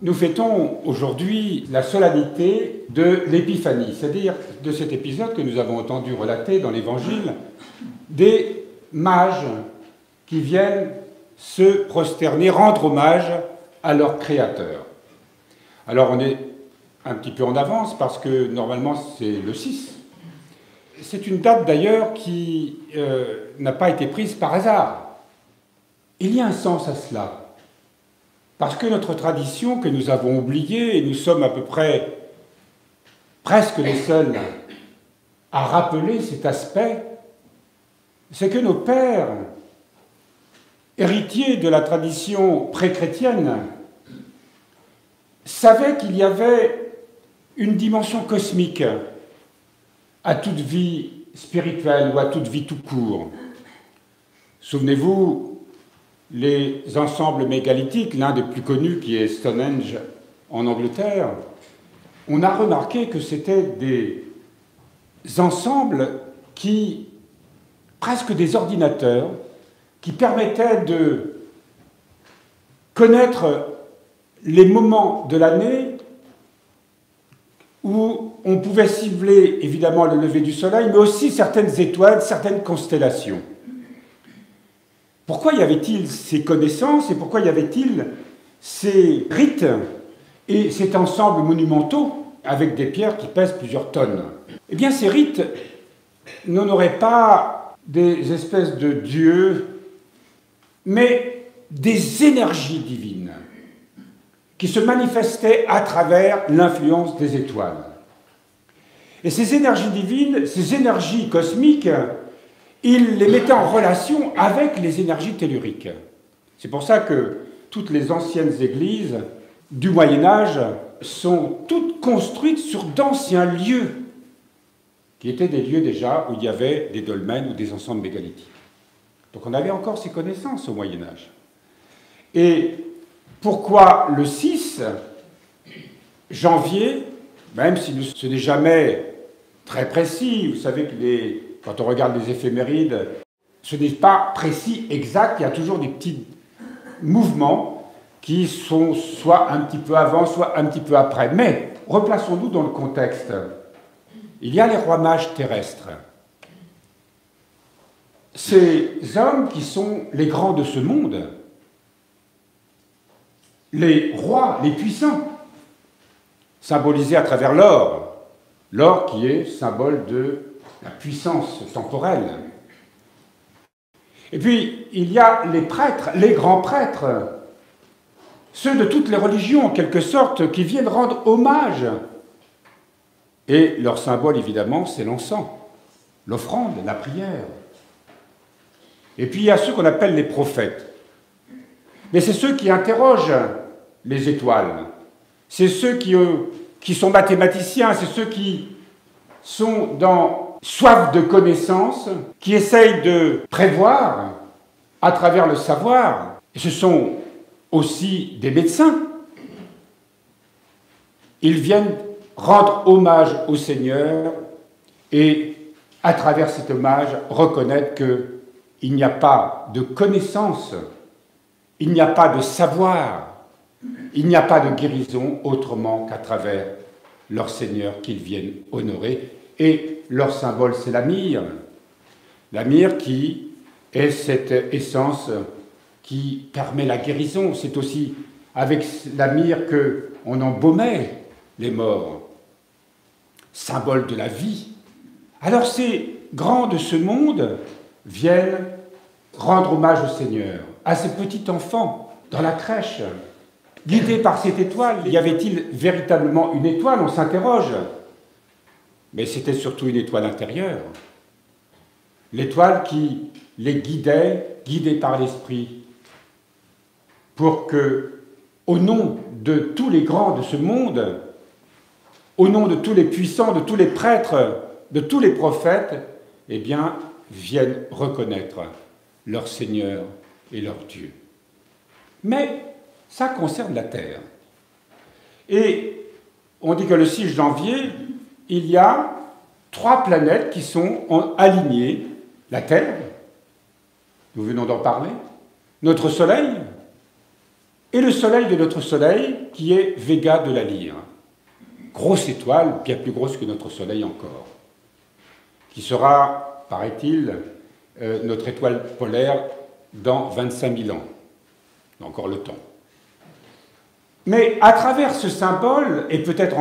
Nous fêtons aujourd'hui la solennité de l'Épiphanie, c'est-à-dire de cet épisode que nous avons entendu relater dans l'Évangile, des mages qui viennent se prosterner, rendre hommage à leur Créateur. Alors on est un petit peu en avance parce que normalement c'est le 6. C'est une date d'ailleurs qui n'a pas été prise par hasard. Il y a un sens à cela. Parce que notre tradition que nous avons oubliée, et nous sommes à peu près presque les seuls à rappeler cet aspect, c'est que nos pères, héritiers de la tradition pré-chrétienne, savaient qu'il y avait une dimension cosmique à toute vie spirituelle ou à toute vie tout court. Souvenez-vous, les ensembles mégalithiques, l'un des plus connus qui est Stonehenge en Angleterre, on a remarqué que c'était des ensembles qui, presque des ordinateurs, qui permettaient de connaître les moments de l'année où on pouvait cibler évidemment le lever du soleil, mais aussi certaines étoiles, certaines constellations. Pourquoi y avait-il ces connaissances et pourquoi y avait-il ces rites et cet ensemble monumentaux avec des pierres qui pèsent plusieurs tonnes? Eh bien, ces rites n'honoraient pas des espèces de dieux, mais des énergies divines qui se manifestaient à travers l'influence des étoiles. Et ces énergies divines, ces énergies cosmiques, il les mettait en relation avec les énergies telluriques. C'est pour ça que toutes les anciennes églises du Moyen-Âge sont toutes construites sur d'anciens lieux, qui étaient des lieux déjà où il y avait des dolmens ou des ensembles mégalithiques. Donc on avait encore ces connaissances au Moyen-Âge. Et pourquoi le 6 janvier, même si ce n'est jamais très précis, vous savez que quand on regarde les éphémérides, ce n'est pas précis, exact, il y a toujours des petits mouvements qui sont soit un petit peu avant, soit un petit peu après. Mais replaçons-nous dans le contexte. Il y a les rois mages terrestres. Ces hommes qui sont les grands de ce monde, les rois, les puissants, symbolisés à travers l'or, l'or qui est symbole de la puissance temporelle. Et puis, il y a les prêtres, les grands prêtres, ceux de toutes les religions, en quelque sorte, qui viennent rendre hommage. Et leur symbole, évidemment, c'est l'encens, l'offrande, la prière. Et puis, il y a ceux qu'on appelle les prophètes. Mais c'est ceux qui interrogent les étoiles. C'est ceux qui sont mathématiciens, c'est ceux qui sont dans soif de connaissances, qui essayent de prévoir à travers le savoir. Et ce sont aussi des médecins. Ils viennent rendre hommage au Seigneur et, à travers cet hommage, reconnaître qu'il n'y a pas de connaissance, il n'y a pas de savoir, il n'y a pas de guérison autrement qu'à travers leur Seigneur qu'ils viennent honorer. Et leur symbole, c'est la myrrhe. La myrrhe qui est cette essence qui permet la guérison. C'est aussi avec la myrrhe qu'on embaumait les morts. Symbole de la vie. Alors ces grands de ce monde viennent rendre hommage au Seigneur, à ces petits enfants dans la crèche, guidés par cette étoile. Y avait-il véritablement une étoile? On s'interroge. Mais c'était surtout une étoile intérieure. L'étoile qui les guidait, guidée par l'Esprit, pour que, au nom de tous les grands de ce monde, au nom de tous les puissants, de tous les prêtres, de tous les prophètes, eh bien, viennent reconnaître leur Seigneur et leur Dieu. Mais ça concerne la Terre. Et on dit que le 6 janvier, il y a 3 planètes qui sont alignées. La Terre, nous venons d'en parler, notre Soleil, et le soleil de notre soleil, qui est Vega de la Lyre. Grosse étoile, bien plus grosse que notre soleil encore, qui sera, paraît-il, notre étoile polaire dans 25 000 ans. Encore le temps. Mais à travers ce symbole, et peut-être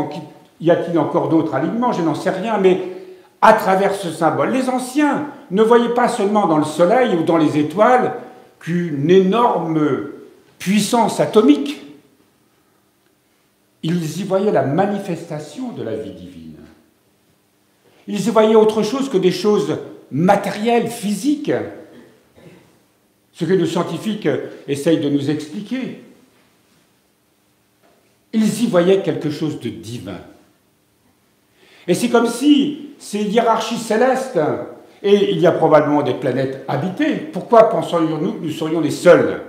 y a-t-il encore d'autres alignements, je n'en sais rien, mais à travers ce symbole, les anciens ne voyaient pas seulement dans le soleil ou dans les étoiles qu'une énorme puissance atomique. Ils y voyaient la manifestation de la vie divine. Ils y voyaient autre chose que des choses matérielles, physiques, ce que nos scientifiques essayent de nous expliquer. Ils y voyaient quelque chose de divin. Et c'est comme si ces hiérarchies célestes, et il y a probablement des planètes habitées, pourquoi penserions-nous que nous serions les seuls?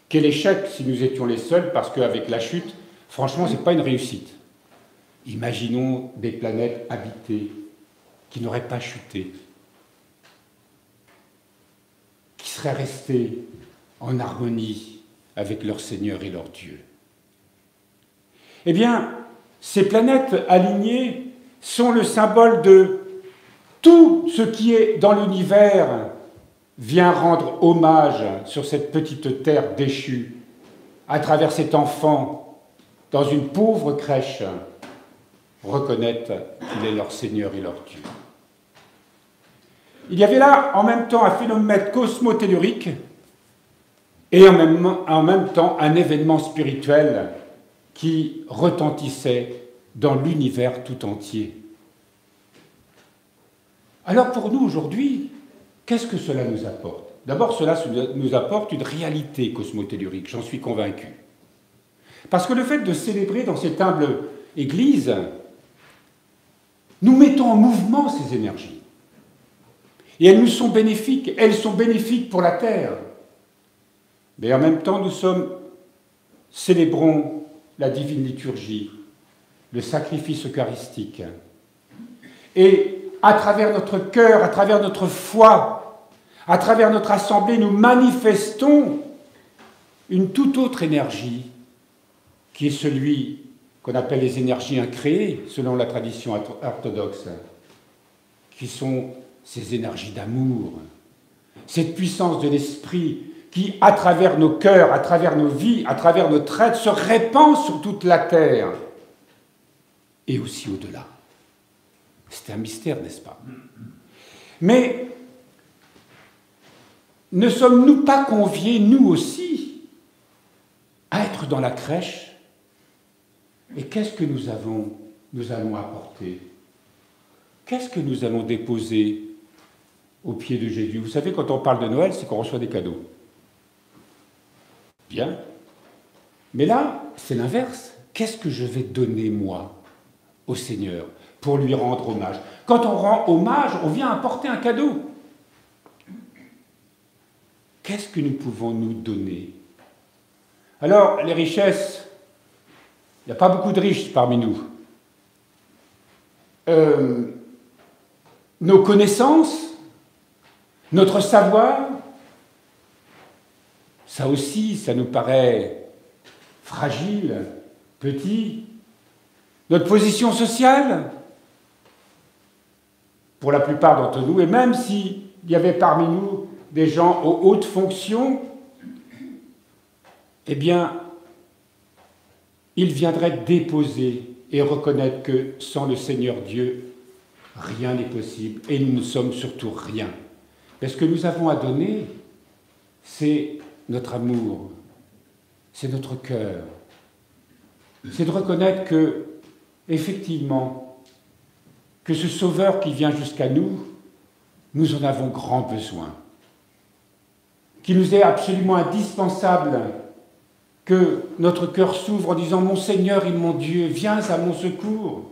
Quel échec si nous étions les seuls, parce qu'avec la chute, franchement, ce n'est pas une réussite. Imaginons des planètes habitées qui n'auraient pas chuté, qui seraient restées en harmonie avec leur Seigneur et leur Dieu. Eh bien, ces planètes alignées sont le symbole de tout ce qui est dans l'univers vient rendre hommage sur cette petite terre déchue, à travers cet enfant, dans une pauvre crèche, reconnaître qu'il est leur Seigneur et leur Dieu. Il y avait là, en même temps, un phénomène cosmotellurique et en même temps un événement spirituel qui retentissait dans l'univers tout entier. Alors pour nous aujourd'hui, qu'est-ce que cela nous apporte? D'abord, cela nous apporte une réalité cosmotellurique, j'en suis convaincu. Parce que le fait de célébrer dans cette humble église, nous mettons en mouvement ces énergies. Et elles nous sont bénéfiques pour la terre. Mais en même temps, célébrons la divine liturgie, le sacrifice eucharistique. Et à travers notre cœur, à travers notre foi, à travers notre assemblée, nous manifestons une toute autre énergie qui est celui qu'on appelle les énergies incréées, selon la tradition orthodoxe, qui sont ces énergies d'amour, cette puissance de l'esprit qui, à travers nos cœurs, à travers nos vies, à travers notre être, se répand sur toute la terre et aussi au-delà. C'est un mystère, n'est-ce pas? Mais ne sommes-nous pas conviés, nous aussi, à être dans la crèche? Et qu'est-ce que nous allons apporter? Qu'est-ce que nous allons déposer au pied de Jésus? Vous savez, quand on parle de Noël, c'est qu'on reçoit des cadeaux. Bien. Mais là, c'est l'inverse. Qu'est-ce que je vais donner, moi, au Seigneur, pour lui rendre hommage? Quand on rend hommage, on vient apporter un cadeau. Qu'est-ce que nous pouvons nous donner? Alors, les richesses, il n'y a pas beaucoup de riches parmi nous. Nos connaissances, notre savoir, ça aussi, ça nous paraît fragile, petit. Notre position sociale, pour la plupart d'entre nous, et même s'il y avait parmi nous des gens aux hautes fonctions, eh bien, ils viendraient déposer et reconnaître que sans le Seigneur Dieu, rien n'est possible, et nous ne sommes surtout rien. Mais ce que nous avons à donner, c'est notre amour, c'est notre cœur. C'est de reconnaître que, effectivement, que ce Sauveur qui vient jusqu'à nous, nous en avons grand besoin. Qu'il nous est absolument indispensable que notre cœur s'ouvre en disant « Mon Seigneur et mon Dieu, viens à mon secours ».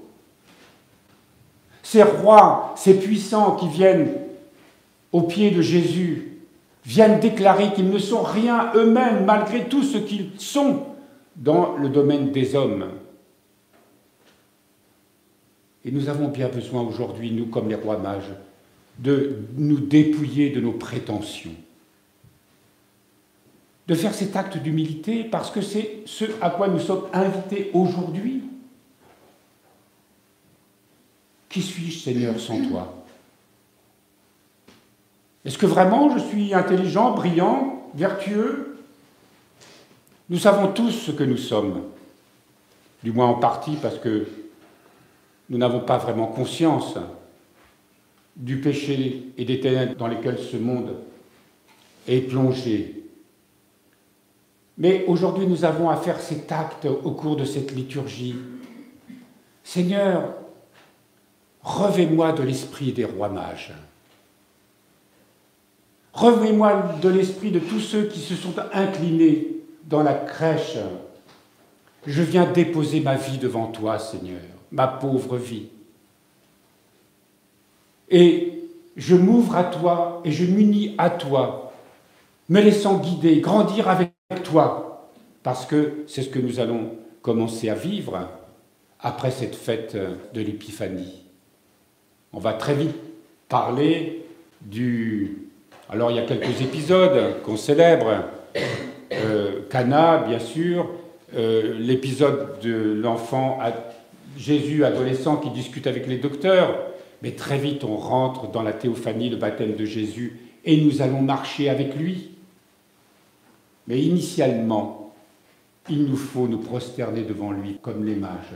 Ces rois, ces puissants qui viennent au pied de Jésus, viennent déclarer qu'ils ne sont rien eux-mêmes, malgré tout ce qu'ils sont dans le domaine des hommes. Et nous avons bien besoin aujourd'hui, nous, comme les rois mages, de nous dépouiller de nos prétentions. de faire cet acte d'humilité, parce que c'est ce à quoi nous sommes invités aujourd'hui. Qui suis-je, Seigneur, sans toi? Est-ce que vraiment je suis intelligent, brillant, vertueux? Nous savons tous ce que nous sommes, du moins en partie parce que nous n'avons pas vraiment conscience du péché et des ténèbres dans lesquels ce monde est plongé. Mais aujourd'hui, nous avons à faire cet acte au cours de cette liturgie. Seigneur, revêt-moi de l'esprit des rois mages. Revêt-moi de l'esprit de tous ceux qui se sont inclinés dans la crèche. Je viens déposer ma vie devant toi, Seigneur, ma pauvre vie. Et je m'ouvre à toi et je m'unis à toi, me laissant guider, grandir avec toi, parce que c'est ce que nous allons commencer à vivre après cette fête de l'Épiphanie. On va très vite parler du... Alors il y a quelques épisodes qu'on célèbre, Cana, bien sûr, l'épisode de l'enfant, Jésus adolescent qui discute avec les docteurs, mais très vite on rentre dans la théophanie, le baptême de Jésus, et nous allons marcher avec lui. Mais initialement, il nous faut nous prosterner devant lui comme les mages,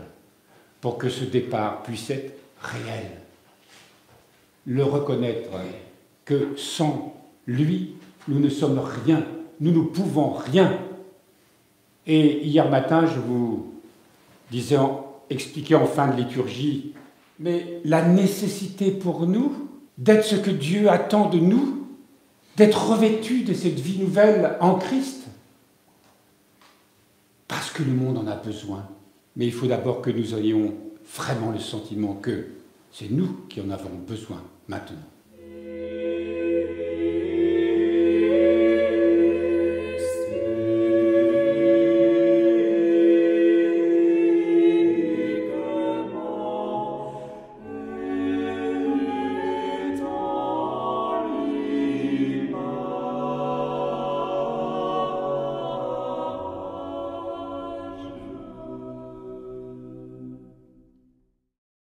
pour que ce départ puisse être réel. Le reconnaître que sans lui, nous ne sommes rien, nous ne pouvons rien. Et hier matin, je vous disais, expliquais en fin de liturgie, mais la nécessité pour nous d'être ce que Dieu attend de nous, d'être revêtus de cette vie nouvelle en Christ, parce que le monde en a besoin. Mais il faut d'abord que nous ayons vraiment le sentiment que c'est nous qui en avons besoin maintenant.